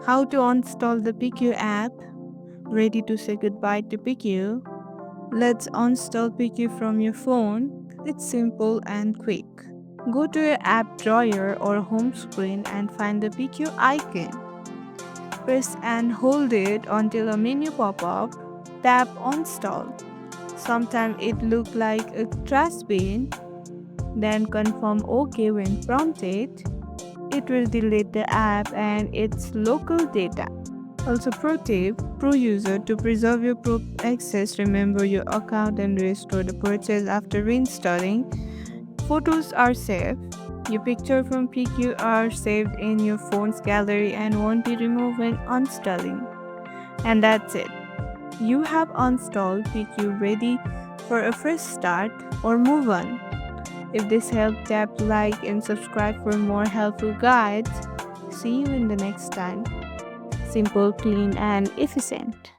How to install the PickU app. Ready to say goodbye to PickU? Let's uninstall PickU from your phone. It's simple and quick. Go to your app drawer or home screen and find the PickU icon. Press and hold it until a menu pop up. Tap install. Sometimes it looks like a trash bin. Then confirm OK when prompted. It will delete the app and its local data. Also, pro tip: pro user, to preserve your pro access, remember your account and restore the purchase after reinstalling. Photos are saved. Your picture from PickU are saved in your phone's gallery and won't be removed when uninstalling. And that's it. You have installed PickU, ready for a fresh start or move on. If this helped, tap like and subscribe for more helpful guides. See you in the next time. Simple, clean, and efficient.